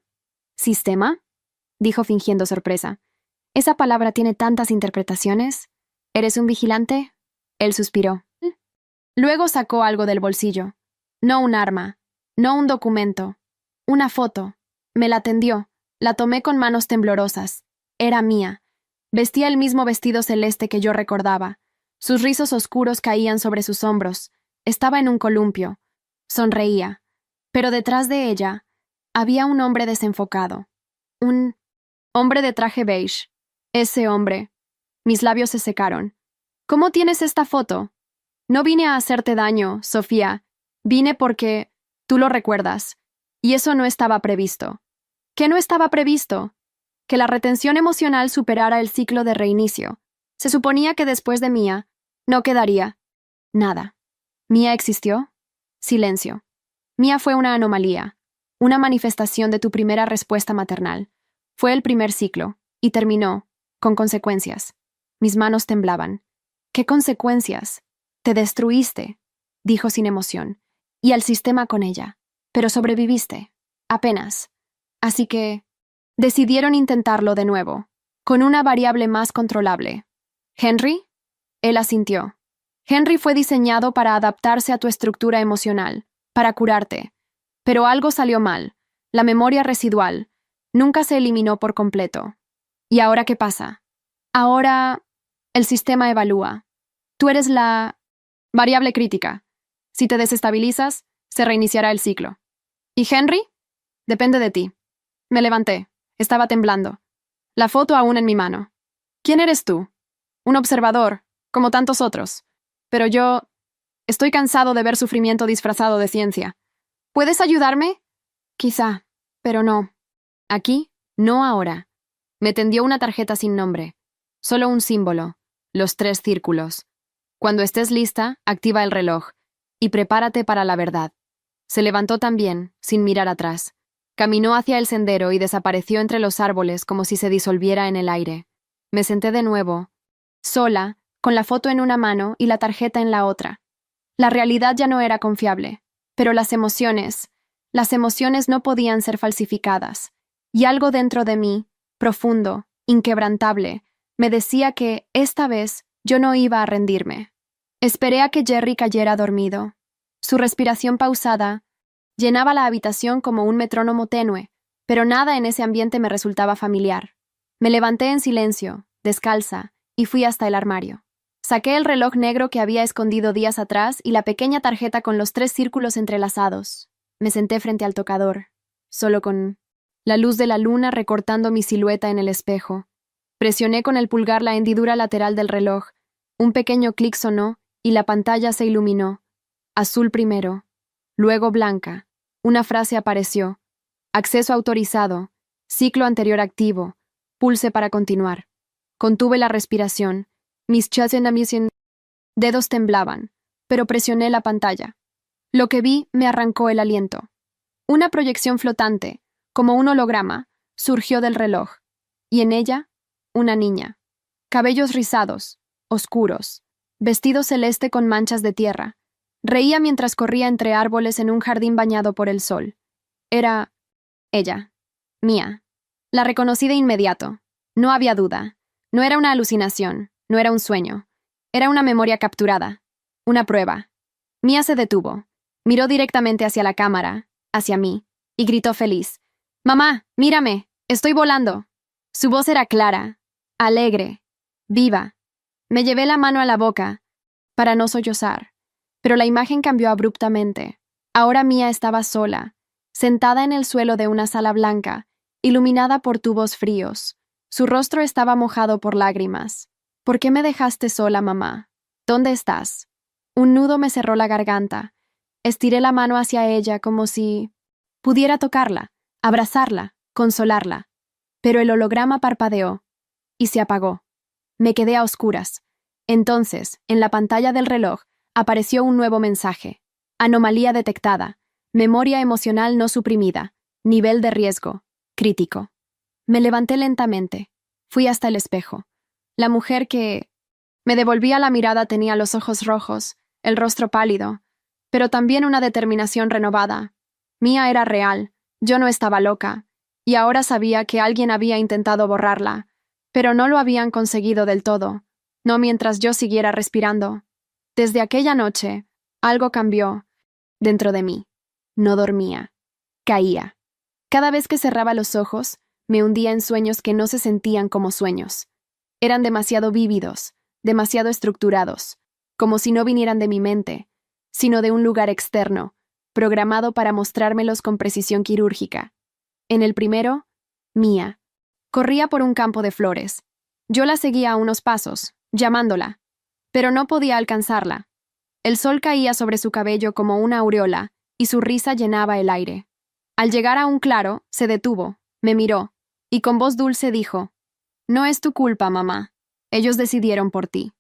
¿Sistema?, dijo fingiendo sorpresa. Esa palabra tiene tantas interpretaciones. ¿Eres un vigilante? Él suspiró. Luego sacó algo del bolsillo. No un arma, no un documento. Una foto. Me la tendió. La tomé con manos temblorosas. Era mía. Vestía el mismo vestido celeste que yo recordaba. Sus rizos oscuros caían sobre sus hombros. Estaba en un columpio. Sonreía. Pero detrás de ella había un hombre desenfocado. Un hombre de traje beige. Ese hombre. Mis labios se secaron. ¿Cómo tienes esta foto? No vine a hacerte daño, Sofía. Vine porque tú lo recuerdas. Y eso no estaba previsto. ¿Qué no estaba previsto? Que la retención emocional superara el ciclo de reinicio. Se suponía que después de Mía no quedaría nada. ¿Mía existió? Silencio. Mía fue una anomalía, una manifestación de tu primera respuesta maternal. Fue el primer ciclo, y terminó, con consecuencias. Mis manos temblaban. ¿Qué consecuencias? Te destruiste, dijo sin emoción, y al sistema con ella. Pero sobreviviste. Apenas. Así que decidieron intentarlo de nuevo, con una variable más controlable. ¿Henry? Él asintió. Henry fue diseñado para adaptarse a tu estructura emocional, para curarte. Pero algo salió mal. La memoria residual nunca se eliminó por completo. ¿Y ahora qué pasa? Ahora el sistema evalúa. Tú eres la variable crítica. Si te desestabilizas, se reiniciará el ciclo. ¿Y Henry? Depende de ti. Me levanté. Estaba temblando. La foto aún en mi mano. ¿Quién eres tú? Un observador, como tantos otros. Pero yo estoy cansado de ver sufrimiento disfrazado de ciencia. ¿Puedes ayudarme? Quizá, pero no. Aquí, no ahora. Me tendió una tarjeta sin nombre. Solo un símbolo. Los 3 círculos. Cuando estés lista, activa el reloj. Y prepárate para la verdad. Se levantó también, sin mirar atrás. Caminó hacia el sendero y desapareció entre los árboles como si se disolviera en el aire. Me senté de nuevo, sola, con la foto en una mano y la tarjeta en la otra. La realidad ya no era confiable, pero las emociones no podían ser falsificadas. Y algo dentro de mí, profundo, inquebrantable, me decía que, esta vez, yo no iba a rendirme. Esperé a que Jerry cayera dormido. Su respiración pausada llenaba la habitación como un metrónomo tenue, pero nada en ese ambiente me resultaba familiar. Me levanté en silencio, descalza, y fui hasta el armario. Saqué el reloj negro que había escondido días atrás y la pequeña tarjeta con los 3 círculos entrelazados. Me senté frente al tocador, solo con la luz de la luna recortando mi silueta en el espejo. Presioné con el pulgar la hendidura lateral del reloj. Un pequeño clic sonó y la pantalla se iluminó. Azul primero, luego blanca. Una frase apareció. Acceso autorizado. Ciclo anterior activo. Pulse para continuar. Contuve la respiración. Mis dedos temblaban, pero presioné la pantalla. Lo que vi me arrancó el aliento. Una proyección flotante, como un holograma, surgió del reloj, y en ella, una niña. Cabellos rizados, oscuros, vestido celeste con manchas de tierra. Reía mientras corría entre árboles en un jardín bañado por el sol. Era ella, Mía. La reconocí de inmediato. No había duda. No era una alucinación, no era un sueño. Era una memoria capturada. Una prueba. Mía se detuvo. Miró directamente hacia la cámara, hacia mí, y gritó feliz. «Mamá, mírame, estoy volando». Su voz era clara, alegre, viva. Me llevé la mano a la boca, para no sollozar. Pero la imagen cambió abruptamente. Ahora Mía estaba sola, sentada en el suelo de una sala blanca, iluminada por tubos fríos. Su rostro estaba mojado por lágrimas. «¿Por qué me dejaste sola, mamá? ¿Dónde estás?» Un nudo me cerró la garganta. Estiré la mano hacia ella como si pudiera tocarla, abrazarla, consolarla. Pero el holograma parpadeó y se apagó. Me quedé a oscuras. Entonces, en la pantalla del reloj, apareció un nuevo mensaje. Anomalía detectada. Memoria emocional no suprimida. Nivel de riesgo. Crítico. Me levanté lentamente. Fui hasta el espejo. La mujer que me devolvía la mirada tenía los ojos rojos, el rostro pálido, pero también una determinación renovada. Mía era real. Yo no estaba loca. Y ahora sabía que alguien había intentado borrarla, pero no lo habían conseguido del todo. No mientras yo siguiera respirando. Desde aquella noche, algo cambió dentro de mí. No dormía. Caía. Cada vez que cerraba los ojos, me hundía en sueños que no se sentían como sueños. Eran demasiado vívidos, demasiado estructurados, como si no vinieran de mi mente, sino de un lugar externo, programado para mostrármelos con precisión quirúrgica. En el primero, Mía. Corría por un campo de flores. Yo la seguía a unos pasos, llamándola, pero no podía alcanzarla. El sol caía sobre su cabello como una aureola, y su risa llenaba el aire. Al llegar a un claro, se detuvo, me miró, y con voz dulce dijo: «No es tu culpa, mamá. Ellos decidieron por ti».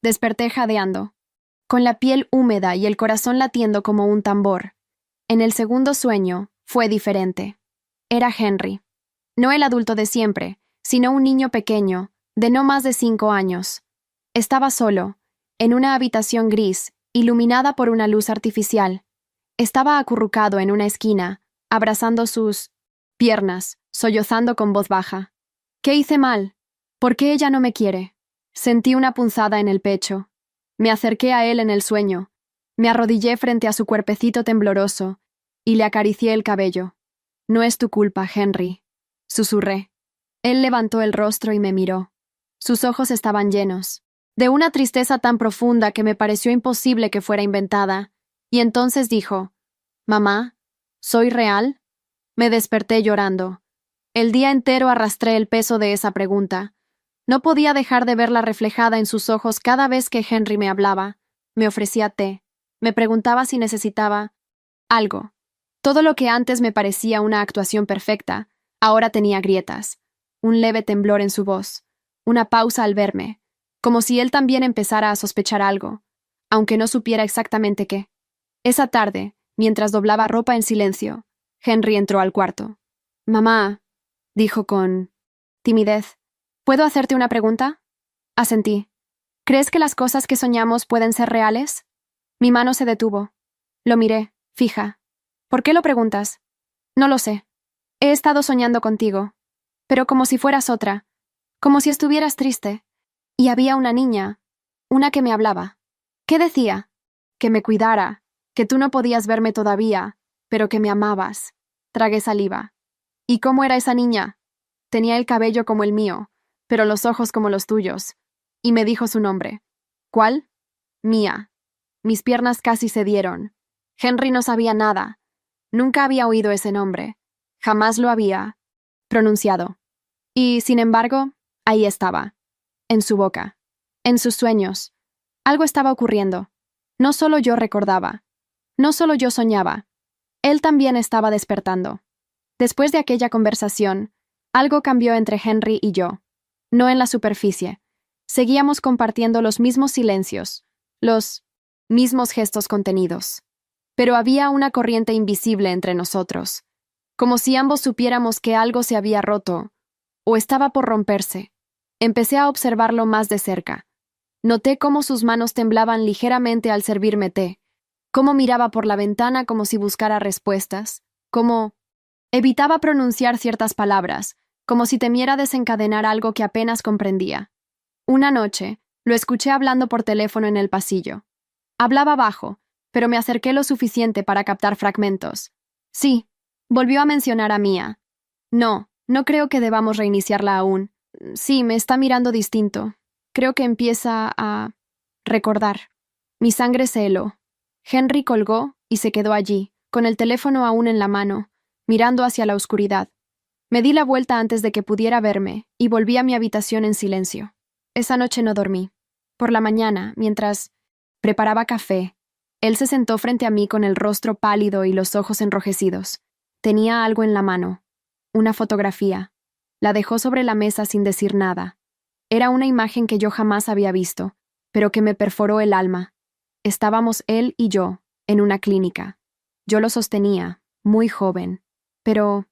Desperté jadeando, con la piel húmeda y el corazón latiendo como un tambor. En el segundo sueño, fue diferente. Era Henry. No el adulto de siempre, sino un niño pequeño, de no más de 5 años. Estaba solo, en una habitación gris, iluminada por una luz artificial. Estaba acurrucado en una esquina, abrazando sus piernas, sollozando con voz baja. ¿Qué hice mal? ¿Por qué ella no me quiere? Sentí una punzada en el pecho. Me acerqué a él en el sueño. Me arrodillé frente a su cuerpecito tembloroso y le acaricié el cabello. «No es tu culpa, Henry», susurré. Él levantó el rostro y me miró. Sus ojos estaban llenos, de una tristeza tan profunda que me pareció imposible que fuera inventada, y entonces dijo: «Mamá, ¿soy real?». Me desperté llorando. El día entero arrastré el peso de esa pregunta. No podía dejar de verla reflejada en sus ojos cada vez que Henry me hablaba. Me ofrecía té. Me preguntaba si necesitaba algo. Todo lo que antes me parecía una actuación perfecta, ahora tenía grietas. Un leve temblor en su voz. Una pausa al verme, como si él también empezara a sospechar algo, aunque no supiera exactamente qué. Esa tarde, mientras doblaba ropa en silencio, Henry entró al cuarto. «Mamá», dijo con timidez, «¿puedo hacerte una pregunta?». Asentí. «¿Crees que las cosas que soñamos pueden ser reales?». Mi mano se detuvo. Lo miré, fija. «¿Por qué lo preguntas?». «No lo sé. He estado soñando contigo, pero como si fueras otra, como si estuvieras triste. Y había una niña, una que me hablaba. ¿Qué decía? Que me cuidara, que tú no podías verme todavía, pero que me amabas». Tragué saliva. ¿Y cómo era esa niña? Tenía el cabello como el mío, pero los ojos como los tuyos. Y me dijo su nombre. ¿Cuál? Mía. Mis piernas casi cedieron. Henry no sabía nada. Nunca había oído ese nombre. Jamás lo había pronunciado. Y, sin embargo, ahí estaba. En su boca. En sus sueños. Algo estaba ocurriendo. No solo yo recordaba. No solo yo soñaba. Él también estaba despertando. Después de aquella conversación, algo cambió entre Henry y yo. No en la superficie. Seguíamos compartiendo los mismos silencios, los mismos gestos contenidos. Pero había una corriente invisible entre nosotros, como si ambos supiéramos que algo se había roto, o estaba por romperse. Empecé a observarlo más de cerca. Noté cómo sus manos temblaban ligeramente al servirme té, cómo miraba por la ventana como si buscara respuestas, cómo evitaba pronunciar ciertas palabras, como si temiera desencadenar algo que apenas comprendía. Una noche, lo escuché hablando por teléfono en el pasillo. Hablaba bajo, pero me acerqué lo suficiente para captar fragmentos. Sí, volvió a mencionar a Mía. No, no creo que debamos reiniciarla aún. Sí, me está mirando distinto. Creo que empieza a recordar. Mi sangre se heló. Henry colgó y se quedó allí, con el teléfono aún en la mano, mirando hacia la oscuridad. Me di la vuelta antes de que pudiera verme y volví a mi habitación en silencio. Esa noche no dormí. Por la mañana, mientras preparaba café, él se sentó frente a mí con el rostro pálido y los ojos enrojecidos. Tenía algo en la mano. Una fotografía. La dejó sobre la mesa sin decir nada. Era una imagen que yo jamás había visto, pero que me perforó el alma. Estábamos él y yo, en una clínica. Yo lo sostenía, muy joven. Pero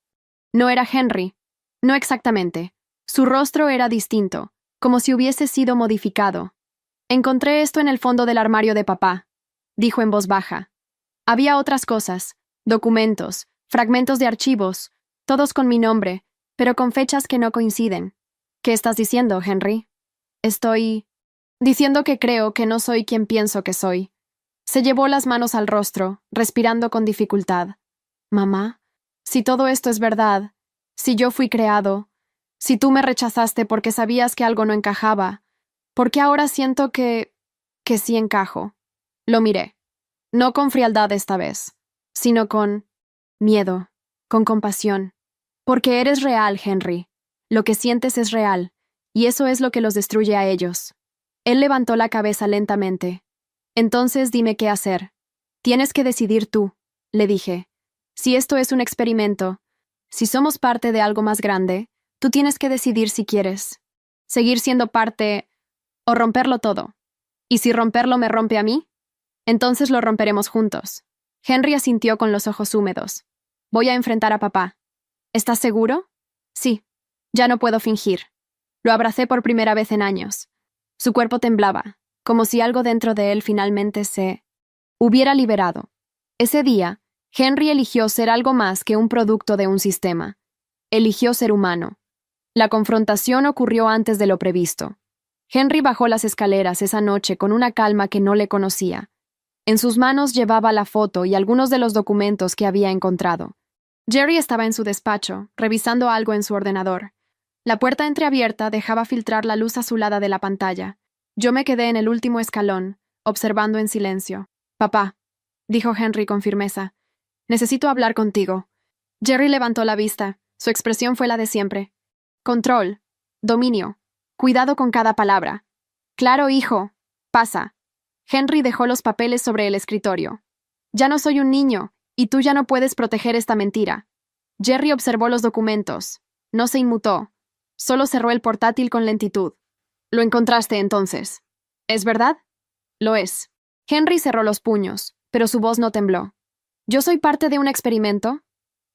no era Henry. No exactamente. Su rostro era distinto, como si hubiese sido modificado. «Encontré esto en el fondo del armario de papá», dijo en voz baja. Había otras cosas, documentos, fragmentos de archivos, todos con mi nombre, pero con fechas que no coinciden. «¿Qué estás diciendo, Henry?» «Estoy diciendo que creo que no soy quien pienso que soy». Se llevó las manos al rostro, respirando con dificultad. «Mamá, Si todo esto es verdad, si yo fui creado, si tú me rechazaste porque sabías que algo no encajaba, ¿por qué ahora siento que sí encajo? Lo miré, no con frialdad esta vez, sino con miedo, con compasión. Porque eres real, Henry. Lo que sientes es real, y eso es lo que los destruye a ellos. Él levantó la cabeza lentamente. Entonces dime qué hacer. Tienes que decidir tú, le dije. Si esto es un experimento, si somos parte de algo más grande, tú tienes que decidir si quieres seguir siendo parte o romperlo todo. ¿Y si romperlo me rompe a mí? Entonces lo romperemos juntos. Henry asintió con los ojos húmedos. Voy a enfrentar a papá. ¿Estás seguro? Sí. Ya no puedo fingir. Lo abracé por primera vez en años. Su cuerpo temblaba, como si algo dentro de él finalmente se hubiera liberado. Ese día, Henry eligió ser algo más que un producto de un sistema. Eligió ser humano. La confrontación ocurrió antes de lo previsto. Henry bajó las escaleras esa noche con una calma que no le conocía. En sus manos llevaba la foto y algunos de los documentos que había encontrado. Jerry estaba en su despacho, revisando algo en su ordenador. La puerta entreabierta dejaba filtrar la luz azulada de la pantalla. Yo me quedé en el último escalón, observando en silencio. Papá, dijo Henry con firmeza, necesito hablar contigo. Jerry levantó la vista. Su expresión fue la de siempre. Control. Dominio. Cuidado con cada palabra. Claro, hijo. Pasa. Henry dejó los papeles sobre el escritorio. Ya no soy un niño, y tú ya no puedes proteger esta mentira. Jerry observó los documentos. No se inmutó. Solo cerró el portátil con lentitud. Lo encontraste entonces. ¿Es verdad? Lo es. Henry cerró los puños, pero su voz no tembló. ¿Yo soy parte de un experimento?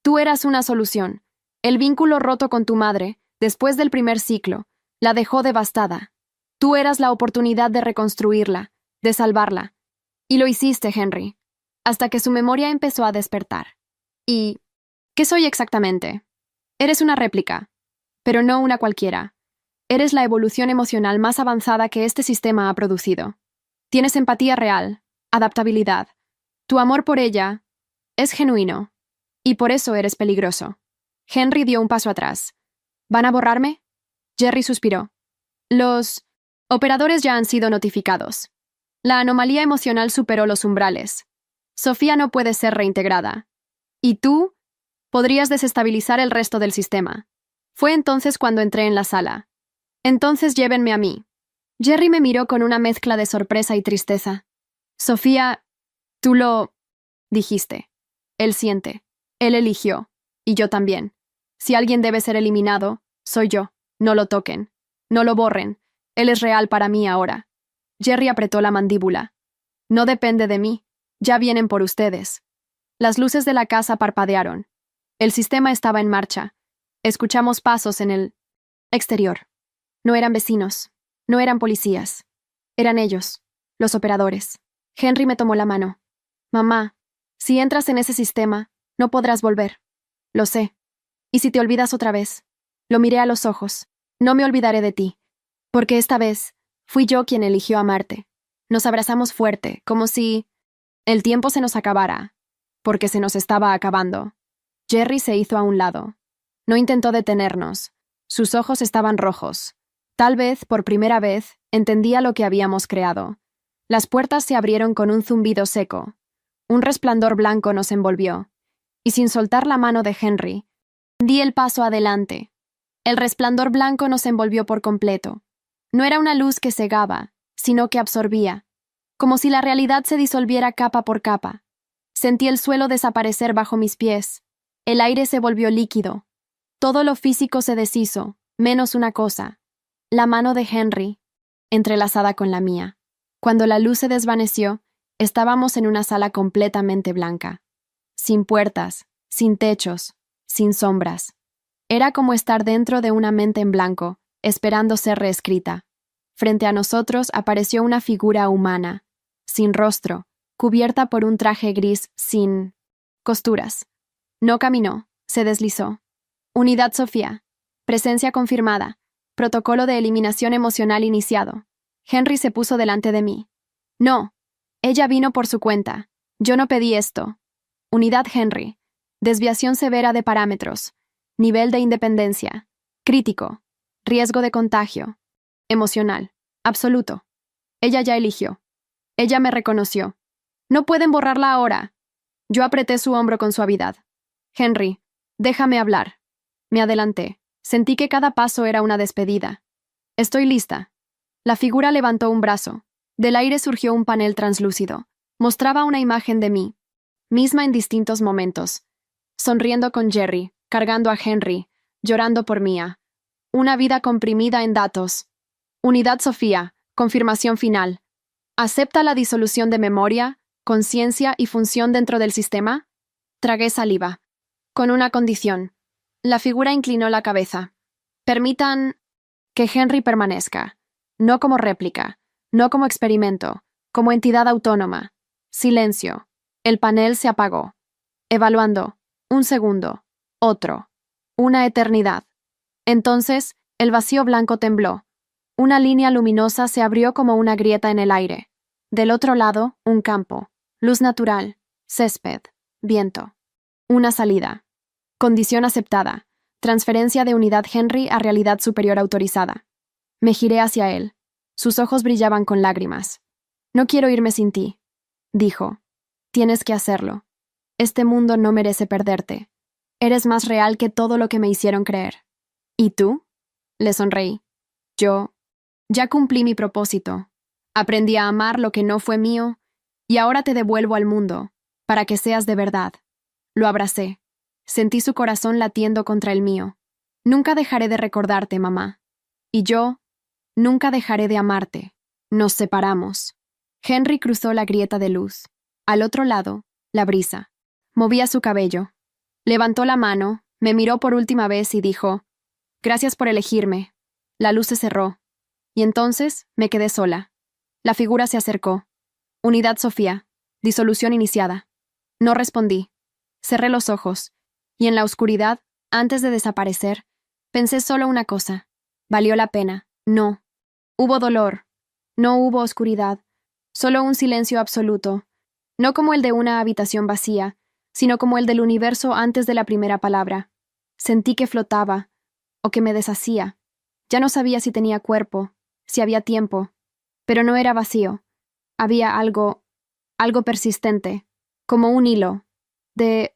Tú eras una solución. El vínculo roto con tu madre, después del primer ciclo, la dejó devastada. Tú eras la oportunidad de reconstruirla, de salvarla. Y lo hiciste, Henry, hasta que su memoria empezó a despertar. ¿Y qué soy exactamente? Eres una réplica, pero no una cualquiera. Eres la evolución emocional más avanzada que este sistema ha producido. Tienes empatía real, adaptabilidad. Tu amor por ella es genuino, y por eso eres peligroso. Henry dio un paso atrás. ¿Van a borrarme? Jerry suspiró. Los operadores ya han sido notificados. La anomalía emocional superó los umbrales. Sofía no puede ser reintegrada. Y tú podrías desestabilizar el resto del sistema. Fue entonces cuando entré en la sala. Entonces llévenme a mí. Jerry me miró con una mezcla de sorpresa y tristeza. Sofía, tú lo dijiste. Él siente. Él eligió. Y yo también. Si alguien debe ser eliminado, soy yo. No lo toquen. No lo borren. Él es real para mí ahora. Jerry apretó la mandíbula. No depende de mí. Ya vienen por ustedes. Las luces de la casa parpadearon. El sistema estaba en marcha. Escuchamos pasos en el exterior. No eran vecinos. No eran policías. Eran ellos, los operadores. Henry me tomó la mano. Mamá, si entras en ese sistema, no podrás volver. Lo sé. ¿Y si te olvidas otra vez? Lo miré a los ojos. No me olvidaré de ti. Porque esta vez fui yo quien eligió amarte. Nos abrazamos fuerte, como si el tiempo se nos acabara, porque se nos estaba acabando. Jerry se hizo a un lado. No intentó detenernos. Sus ojos estaban rojos. Tal vez, por primera vez, entendía lo que habíamos creado. Las puertas se abrieron con un zumbido seco. Un resplandor blanco nos envolvió. Y sin soltar la mano de Henry, di el paso adelante. El resplandor blanco nos envolvió por completo. No era una luz que cegaba, sino que absorbía, como si la realidad se disolviera capa por capa. Sentí el suelo desaparecer bajo mis pies. El aire se volvió líquido. Todo lo físico se deshizo, menos una cosa: la mano de Henry, entrelazada con la mía. Cuando la luz se desvaneció, estábamos en una sala completamente blanca. Sin puertas, sin techos, sin sombras. Era como estar dentro de una mente en blanco, esperando ser reescrita. Frente a nosotros apareció una figura humana, sin rostro, cubierta por un traje gris sin costuras. No caminó, se deslizó. Unidad Sofía. Presencia confirmada. Protocolo de eliminación emocional iniciado. Henry se puso delante de mí. No, ella vino por su cuenta. Yo no pedí esto. Unidad Henry. Desviación severa de parámetros. Nivel de independencia. Crítico. Riesgo de contagio. Emocional. Absoluto. Ella ya eligió. Ella me reconoció. No pueden borrarla ahora. Yo apreté su hombro con suavidad. Henry, déjame hablar. Me adelanté. Sentí que cada paso era una despedida. Estoy lista. La figura levantó un brazo. Del aire surgió un panel translúcido. Mostraba una imagen de mí, misma en distintos momentos. Sonriendo con Jerry, cargando a Henry, llorando por Mia. Una vida comprimida en datos. Unidad Sofía, confirmación final. ¿Acepta la disolución de memoria, conciencia y función dentro del sistema? Tragué saliva. Con una condición. La figura inclinó la cabeza. Permitan que Henry permanezca. No como réplica, no como experimento, como entidad autónoma. Silencio. El panel se apagó. Evaluando. Un segundo. Otro. Una eternidad. Entonces, el vacío blanco tembló. Una línea luminosa se abrió como una grieta en el aire. Del otro lado, un campo. Luz natural. Césped. Viento. Una salida. Condición aceptada. Transferencia de unidad Henry a realidad superior autorizada. Me giré hacia él. Sus ojos brillaban con lágrimas. No quiero irme sin ti, dijo. Tienes que hacerlo. Este mundo no merece perderte. Eres más real que todo lo que me hicieron creer. ¿Y tú? Le sonreí. Yo ya cumplí mi propósito. Aprendí a amar lo que no fue mío y ahora te devuelvo al mundo, para que seas de verdad. Lo abracé. Sentí su corazón latiendo contra el mío. Nunca dejaré de recordarte, mamá. Y yo, nunca dejaré de amarte. Nos separamos. Henry cruzó la grieta de luz. Al otro lado, la brisa. Movía su cabello. Levantó la mano, me miró por última vez y dijo, «Gracias por elegirme». La luz se cerró. Y entonces me quedé sola. La figura se acercó. Unidad Sofía. Disolución iniciada. No respondí. Cerré los ojos. Y en la oscuridad, antes de desaparecer, pensé solo una cosa. Valió la pena. No. Hubo dolor. No hubo oscuridad. Solo un silencio absoluto. No como el de una habitación vacía, sino como el del universo antes de la primera palabra. Sentí que flotaba, o que me deshacía. Ya no sabía si tenía cuerpo, si había tiempo. Pero no era vacío. Había algo persistente, como un hilo. De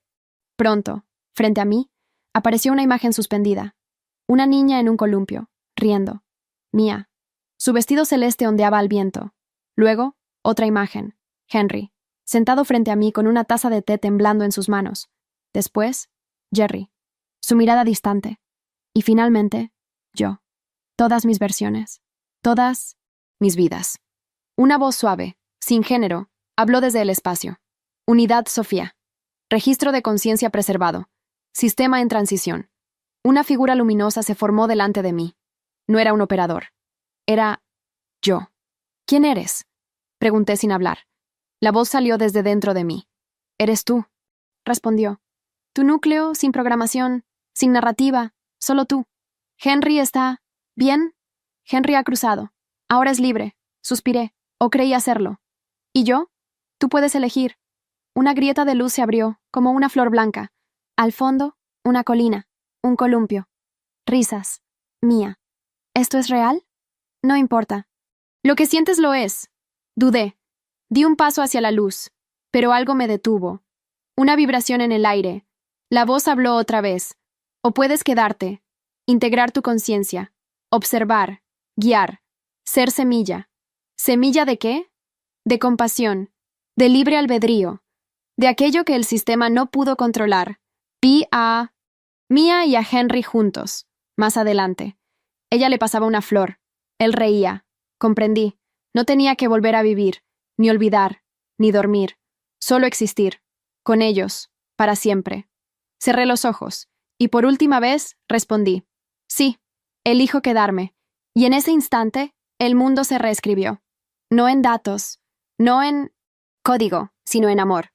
pronto, frente a mí, apareció una imagen suspendida. Una niña en un columpio, riendo. Mía. Su vestido celeste ondeaba al viento. Luego, otra imagen. Henry, sentado frente a mí con una taza de té temblando en sus manos. Después, Jerry, su mirada distante. Y finalmente, yo. Todas mis versiones. Todas mis vidas. Una voz suave, sin género, habló desde el espacio. Unidad Sofía. Registro de conciencia preservado. Sistema en transición. Una figura luminosa se formó delante de mí. No era un operador. Era yo. ¿Quién eres? Pregunté sin hablar. La voz salió desde dentro de mí. Eres tú, respondió. Tu núcleo, sin programación, sin narrativa, solo tú. Henry está bien. Henry ha cruzado. Ahora es libre. Suspiré, o creí hacerlo. ¿Y yo? Tú puedes elegir. Una grieta de luz se abrió, como una flor blanca. Al fondo, una colina, un columpio. Risas. Mía. ¿Esto es real? No importa. Lo que sientes lo es. Dudé. Di un paso hacia la luz, pero algo me detuvo. Una vibración en el aire. La voz habló otra vez. O puedes quedarte, integrar tu conciencia, observar, guiar, ser semilla. ¿Semilla de qué? De compasión, de libre albedrío, de aquello que el sistema no pudo controlar. Vi a Mia y a Henry juntos, más adelante. Ella le pasaba una flor. Él reía. Comprendí. No tenía que volver a vivir, ni olvidar, ni dormir. Solo existir. Con ellos, para siempre. Cerré los ojos, y por última vez respondí. Sí, elijo quedarme. Y en ese instante, el mundo se reescribió. No en datos, no en código, sino en amor.